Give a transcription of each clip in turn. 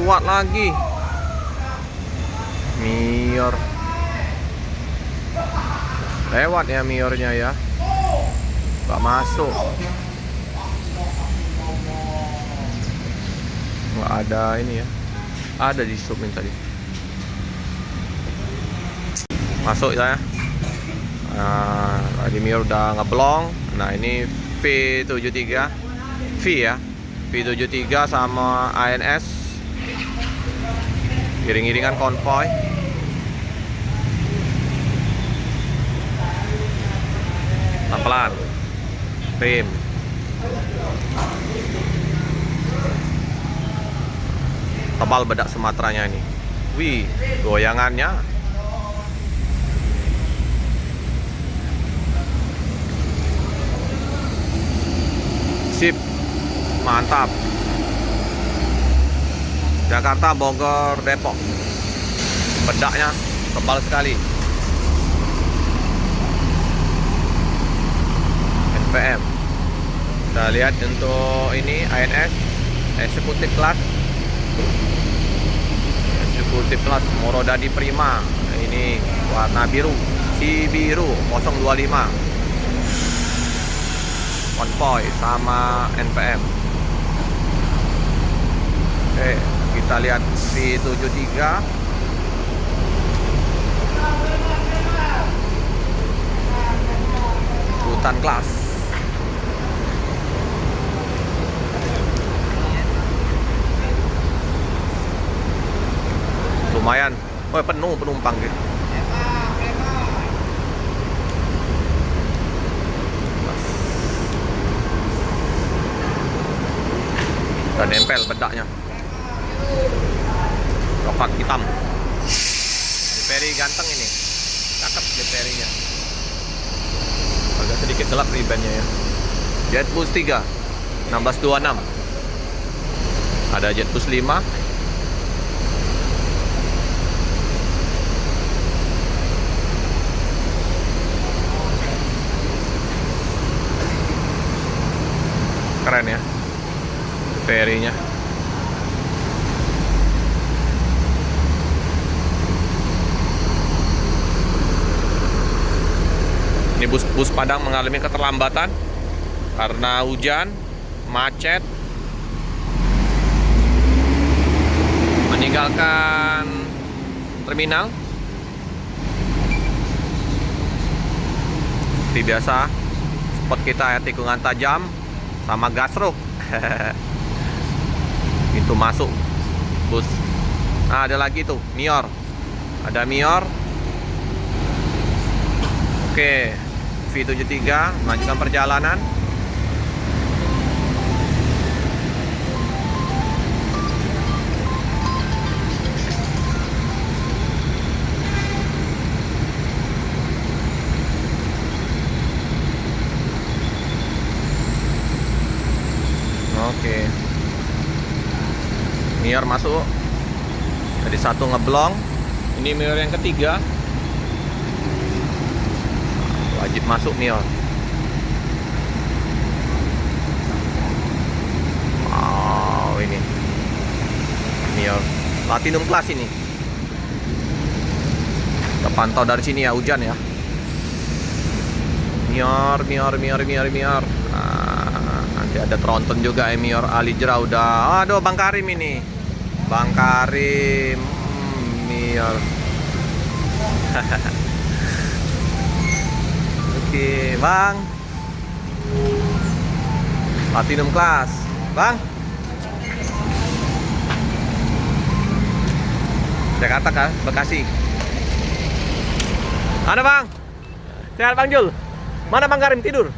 lewat lagi. Mior. Lewat ya Miornya ya. Gak masuk. Nggak ada ini ya. Ada di subin tadi. Masuk ya. Nah, tadi Mior udah ngeblong. Nah ini V73 V ya, V73 sama ANS iring-iringan konvoy. Pelan-pelan rem. Tebal bedak Sumateranya ini. Wih, goyangannya. Sip. Mantap. Jakarta, Bogor, Depok. Bedaknya tebal sekali. NPM. Kita lihat untuk ini ANS Executive Class. Executive Class Morodadi Prima. Ini warna biru, si biru 025. Konvoy sama NPM. Oke, kita lihat V73. Hutan kelas. Lumayan. Oh, penuh penumpang gitu. Dan nempel bedaknya. Rokok hitam. Deperi ganteng ini. Cakep deperinya. Agak sedikit gelap ribannya ya. Jetbus 3 1626. Ada Jetbus 5. Keren ya ferinya. Ini bus Padang mengalami keterlambatan karena hujan, macet, meninggalkan terminal. Seperti biasa, spot kita ya, tikungan tajam sama gasruk. Itu masuk bus. Nah, ada lagi tuh Mior. Ada Mior. Oke, V73 melanjutkan perjalanan. Oke. Mior masuk. Jadi satu ngeblong. Ini Mior yang ketiga. Wajib masuk Mior. Wow, ini Mior Platinum Class ini. Kita pantau dari sini ya, hujan ya. Mior. Nah, nanti ada tronton juga ya Mior Alijra udah. Aduh, Bang Karim ini. Bang Karim Mior. Oke, Bang. Platinum Class. Bang. Jakarta kah? Bekasi. Mana Bang? Sehat Bang Jul? Mana Bang Karim tidur?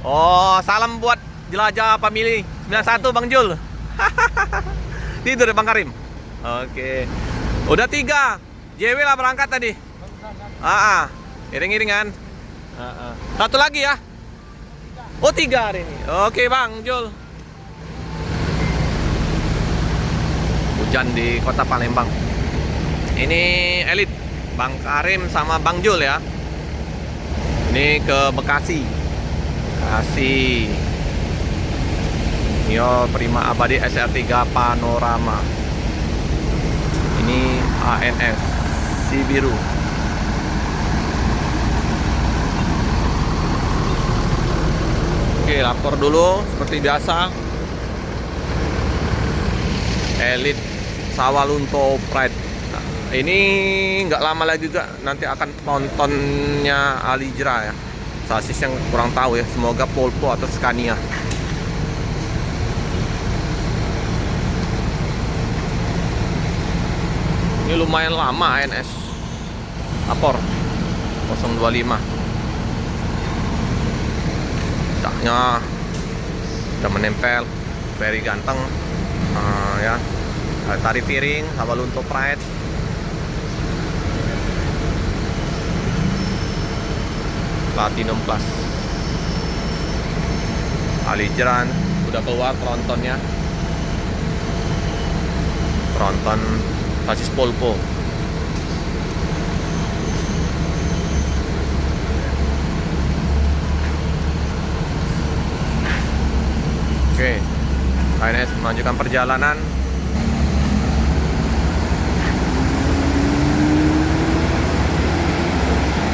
Oh, salam buat jelajah family 91 Bang Jul. Tidur ya Bang Karim? Oke. Udah 3. JW lah berangkat tadi. Iring-iringan. Satu lagi ya. Oh, 3 hari ini. Oke Bang Jul. Hujan di kota Palembang. Ini elit Bang Karim sama Bang Jul ya. Ini ke Bekasi. Mio Prima Abadi SR3 Panorama. Ini ANS Sibiru. Oke, lapor dulu seperti biasa. Elite Sawalunto Pride. Nah, ini nggak lama lagi juga nanti akan nontonnya Alijra ya. Sasis yang kurang tahu ya. Semoga Polpo atau Scania. Ini lumayan lama ANS. Lapor 025. Daknya udah menempel, very ganteng. Ya, tari piring, Sawalunto Pride. Platinum Plus. Alijran udah keluar trontonnya. Tronton sasis Polpo. Oke, ANS melanjutkan perjalanan.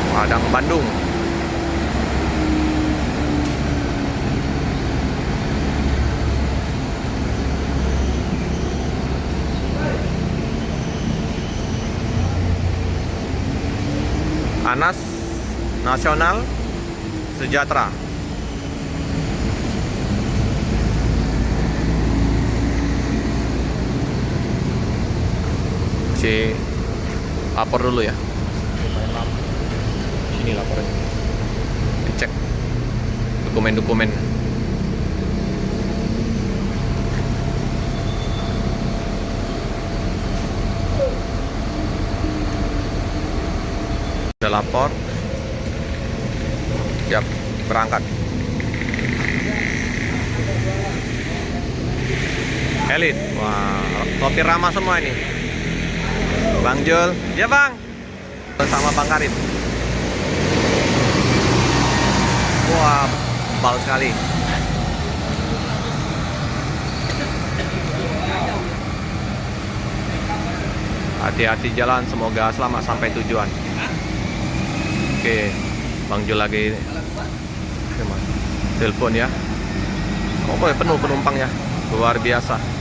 Padang, Bandung. Anas Nasional Sejahtera. Si lapor dulu ya. Sini lapornya. Dicek dokumen-dokumen. Udah lapor. Siap berangkat. Elite. Wah, sopir ramah semua ini. Bang Jul. Ya, Bang. Bersama Bang Karim. Wah, bal sekali. Hati-hati jalan, semoga selamat sampai tujuan. Oke, Bang Jul lagi telepon ya. Oh, penuh penumpangnya, luar biasa.